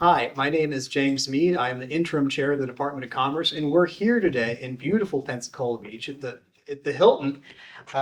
Hi, my name is James Mead. I am the interim chair of the Department of Commerce, and we're here today in beautiful Pensacola Beach at the Hilton.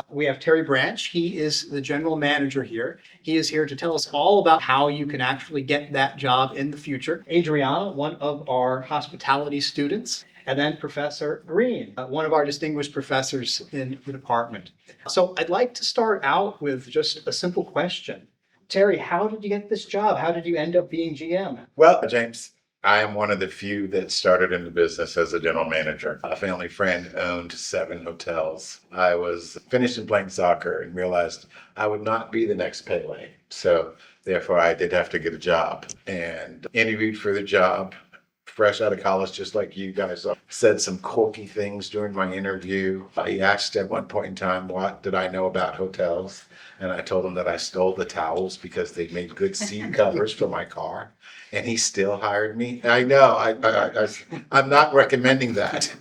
We have Terry Branch. He is the general manager here. He is here to tell us all about how you can actually get that job in the future. Adriana, one of our hospitality students, and then Professor Green, one of our distinguished professors in the department. So I'd like to start out with just a simple question. Terry, how did you get this job? How did you end up being GM? Well, James, I am one of the few that started in the business as a general manager. A family friend owned 7 hotels. I was finishing playing soccer and realized I would not be the next Pele. So therefore, I did have to get a job and interviewed for the job. Fresh out of college, just like you guys said some quirky things during my interview. He asked at one point in time, what did I know about hotels? And I told him that I stole the towels because they made good seat covers for my car. And he still hired me. I know, I'm not recommending that.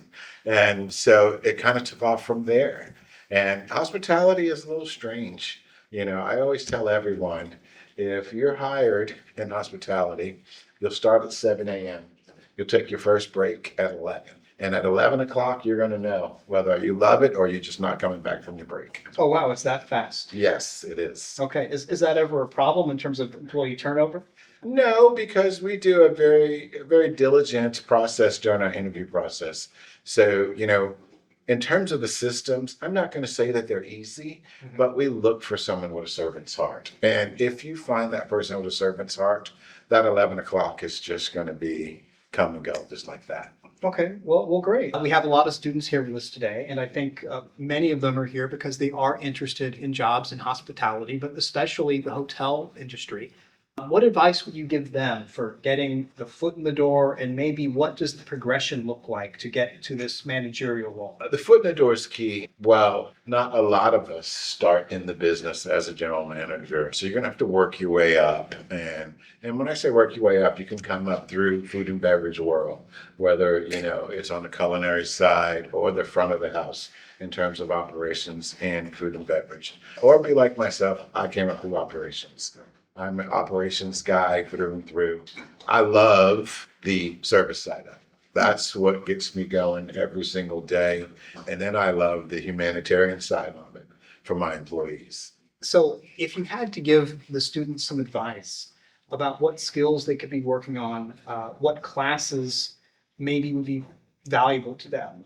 And so it kind of took off from there. And hospitality is a little strange. I always tell everyone, if you're hired in hospitality, you'll start at 7 a.m. You'll take your first break at 11. And at 11 o'clock, you're going to know whether you love it or you're just not coming back from your break. Oh, wow, it's that fast. Yes, it is. Okay, is that ever a problem in terms of employee turnover? No, because we do a very diligent process during our interview process. So, in terms of the systems, I'm not going to say that they're easy, but we look for someone with a servant's heart. And if you find that person with a servant's heart, that 11 o'clock is just going to be come and go, just like that. Okay, well, great. We have a lot of students here with us today, and I think many of them are here because they are interested in jobs in hospitality, but especially the hotel industry. What advice would you give them for getting the foot in the door, and maybe what does the progression look like to get to this managerial role? The foot in the door is key. Well, not a lot of us start in the business as a general manager. So you're going to have to work your way up. And when I say work your way up, you can come up through food and beverage world, whether, it's on the culinary side or the front of the house in terms of operations and food and beverage. Or be like myself, I came up through operations. I'm an operations guy through and through. I love the service side of it. That's what gets me going every single day. And then I love the humanitarian side of it for my employees. So, if you had to give the students some advice about what skills they could be working on, what classes maybe would be valuable to them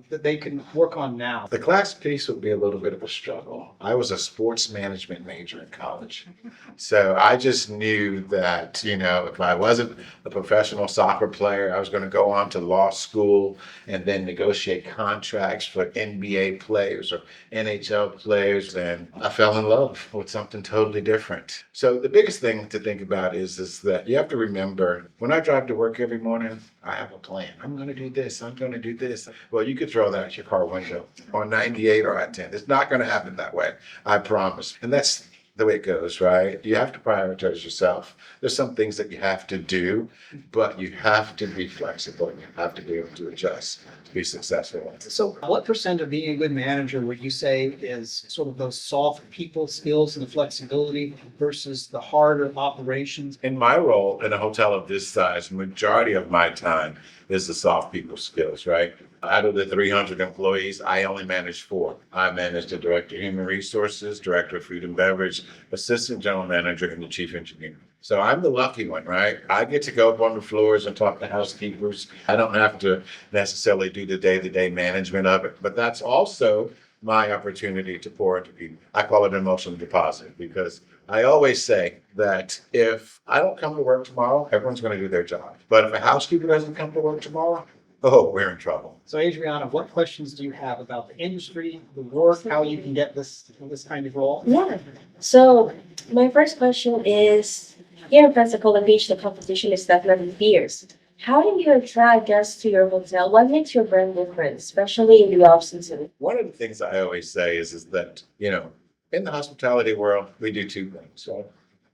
that they can work on now. The class piece would be a little bit of a struggle. I was a sports management major in college. So I just knew that, if I wasn't a professional soccer player, I was going to go on to law school and then negotiate contracts for NBA players or NHL players. And I fell in love with something totally different. So the biggest thing to think about is that you have to remember when I drive to work every morning, I have a plan. I'm going to do this. I'm going to do this. Well, you could throw that out your car window on 98 or I-10. It's not going to happen that way. I promise. And that's the way it goes, right? You have to prioritize yourself. There's some things that you have to do, but you have to be flexible and you have to be able to adjust to be successful. So, what percent of being a good manager would you say is sort of those soft people skills and the flexibility versus the harder operations? In my role in a hotel of this size, majority of my time is the soft people skills, right? Out of the 300 employees, I only manage 4. I manage the director of human resources, director of food and beverage, assistant general manager, and the chief engineer. So I'm the lucky one, right? I get to go up on the floors and talk to housekeepers. I don't have to necessarily do the day-to-day management of it, but that's also my opportunity to pour into people. I call it an emotional deposit because I always say that if I don't come to work tomorrow, everyone's going to do their job. But if a housekeeper doesn't come to work tomorrow, oh, we're in trouble. So, Adriana, what questions do you have about the industry, the work, how you can get this kind of role? Yeah. So my first question is, here in Pensacola Beach, the competition is definitely fierce. How do you attract guests to your hotel? What makes your brand different, especially in the off season? One of the things I always say is that, in the hospitality world, we do 2 things, right?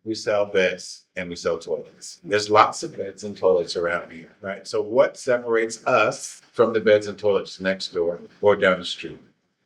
We sell beds and we sell toilets. There's lots of beds and toilets around here, right? So what separates us from the beds and toilets next door or down the street?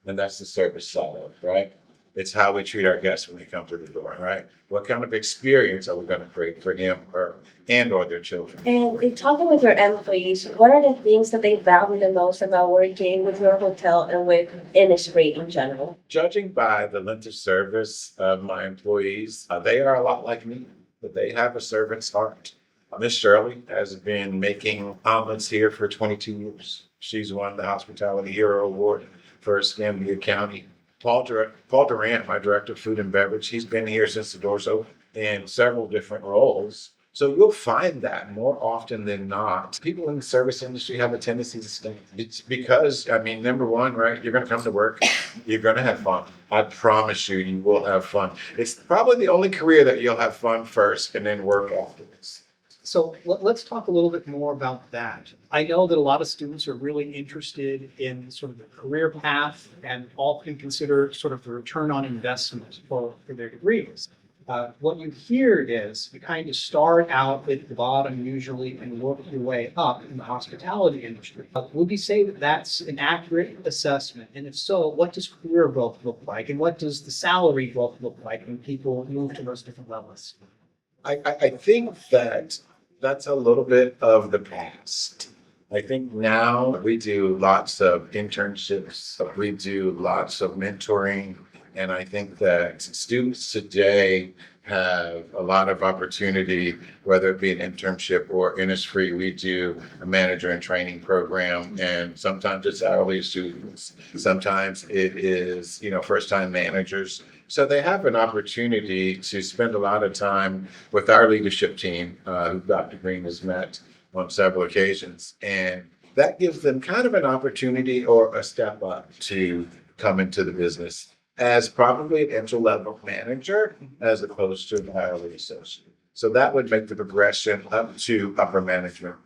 And that's the service side of it, right? It's how we treat our guests when they come through the door, right? What kind of experience are we going to create for him or their children? And in talking with your employees, what are the things that they value the most about working with your hotel and with Innisfree in general? Judging by the length of service of my employees, they are a lot like me, but they have a servant's heart. Miss Shirley has been making omelets here for 22 years. She's won the Hospitality Hero Award for Escambia County. Paul Durant, my director of food and beverage, he's been here since the doors opened in several different roles. So you'll find that more often than not, people in the service industry have a tendency to stay. It's because, I mean, number one, right? You're going to come to work, you're going to have fun. I promise you, you will have fun. It's probably the only career that you'll have fun first and then work afterwards. So let's talk a little bit more about that. I know that a lot of students are really interested in sort of the career path and often consider sort of the return on investment for their degrees. What you hear is you kind of start out at the bottom usually and work your way up in the hospitality industry. Would you say that that's an accurate assessment? And if so, what does career growth look like? And what does the salary growth look like when people move to those different levels? I think that that's a little bit of the past. I think now we do lots of internships, we do lots of mentoring, and I think that students today have a lot of opportunity, whether it be an internship or Innisfree. We do a manager and training program, and sometimes it's hourly students. Sometimes it is, first-time managers. So they have an opportunity to spend a lot of time with our leadership team, who Dr. Green has met on several occasions. And that gives them kind of an opportunity or a step up to come into the business as probably an entry-level manager as opposed to an hourly associate. So that would make the progression up to upper management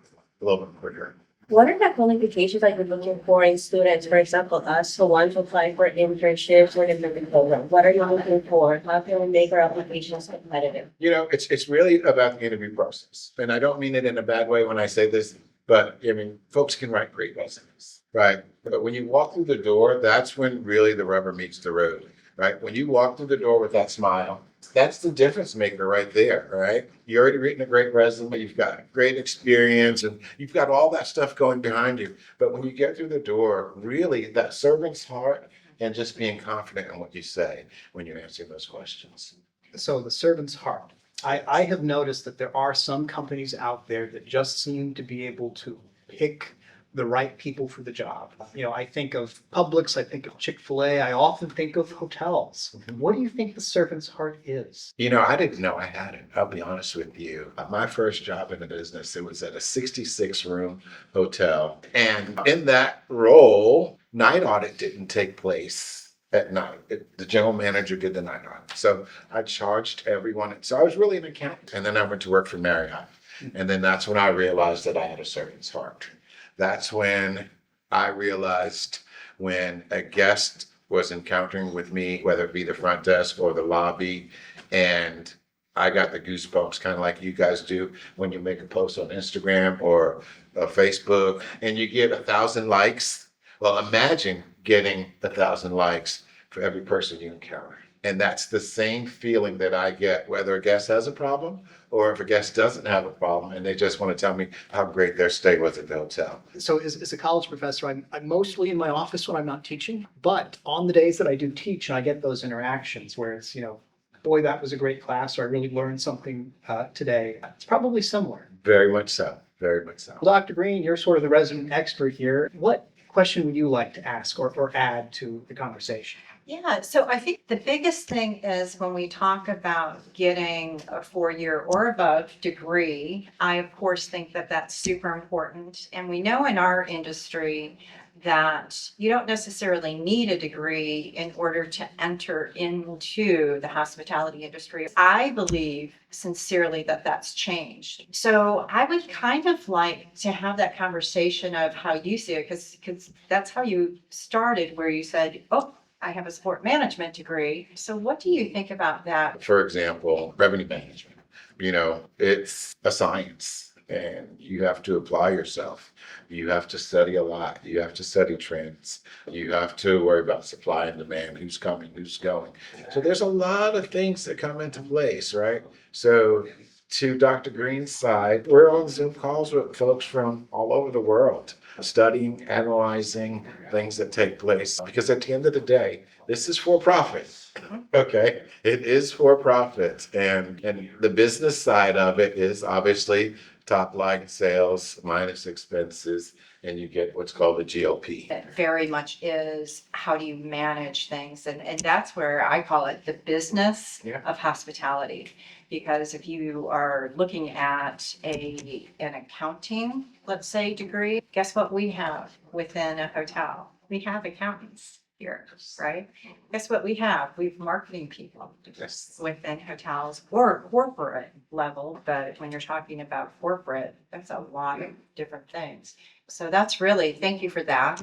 a little bit quicker. What are the qualifications that you're looking for in students, for example, us who want to apply for internships or different programs? What are you looking for? How can we make our applications competitive? It's really about the interview process. And I don't mean it in a bad way when I say this, but I mean, folks can write great resumes, right? But when you walk through the door, that's when really the rubber meets the road, right? When you walk through the door with that smile, that's the difference maker right there, right? You already written a great resume, you've got great experience, and you've got all that stuff going behind you. But when you get through the door, really that servant's heart and just being confident in what you say when you're answering those questions. So the servant's heart. I have noticed that there are some companies out there that just seem to be able to pick the right people for the job. I think of Publix, I think of Chick-fil-A, I often think of hotels. What do you think the servant's heart is? I didn't know I had it. I'll be honest with you. My first job in the business, it was at a 66-room hotel. And in that role, night audit didn't take place at night. The general manager did the night audit. So I charged everyone. So I was really an accountant. And then I went to work for Marriott. And then that's when I realized that I had a servant's heart. That's when I realized when a guest was encountering with me, whether it be the front desk or the lobby, and I got the goosebumps, kind of like you guys do when you make a post on Instagram or Facebook and you get 1,000 likes. Well, imagine getting 1,000 likes for every person you encounter. And that's the same feeling that I get, whether a guest has a problem or if a guest doesn't have a problem and they just want to tell me how great their stay was at the hotel. So as a college professor, I'm mostly in my office when I'm not teaching, but on the days that I do teach, I get those interactions where it's, boy, that was a great class, or I really learned something today. It's probably similar. Very much so. Very much so. Well, Dr. Green, you're sort of the resident expert here. What question would you like to ask or add to the conversation? Yeah, so I think the biggest thing is when we talk about getting a 4-year or above degree, I of course think that that's super important. And we know in our industry that you don't necessarily need a degree in order to enter into the hospitality industry. I believe sincerely that that's changed. So I would kind of like to have that conversation of how you see it, because that's how you started, where you said, oh, I have a sport management degree. So what do you think about that? For example, revenue management. It's a science. and you have to apply yourself. You have to study a lot. You have to study trends. You have to worry about supply and demand, who's coming, who's going. So there's a lot of things that come into place, right? So to Dr. Green's side, we're on Zoom calls with folks from all over the world, studying, analyzing things that take place. Because at the end of the day, this is for profit. Okay, it is for profit, and the business side of it is obviously top line sales minus expenses, and you get what's called the GOP. It very much is how do you manage things? And that's where I call it the business Yeah. of hospitality. Because if you are looking at an accounting, let's say, degree, guess what we have within a hotel? We have accountants here, right? Guess what we have? We have marketing people Yes. within hotels or corporate level. But when you're talking about corporate, that's a lot of different things. So that's really, thank you for that.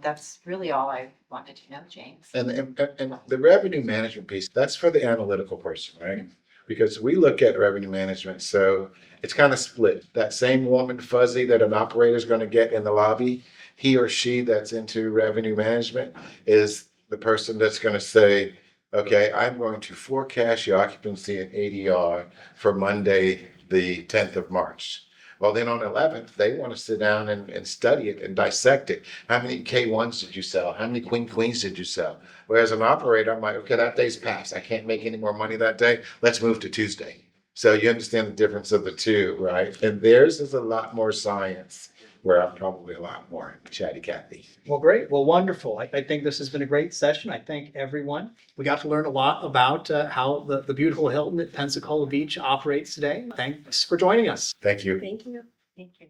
That's really all I wanted to know, James. And the revenue management piece, that's for the analytical person, right? Because we look at revenue management, so it's kind of split. That same warm and fuzzy that an operator is going to get in the lobby, he or she that's into revenue management is the person that's going to say, okay, I'm going to forecast your occupancy and ADR for Monday, the 10th of March. Well, then on the 11th, they want to sit down and study it and dissect it. How many K1s did you sell? How many Queens did you sell? Whereas an operator, I'm like, okay, that day's passed. I can't make any more money that day. Let's move to Tuesday. So you understand the difference of the two, right? And theirs is a lot more science, where I'm probably a lot more chatty Cathy. Well, great. Well, wonderful. I think this has been a great session. I thank everyone. We got to learn a lot about how the beautiful Hilton at Pensacola Beach operates today. Thanks for joining us. Thank you. Thank you. Thank you.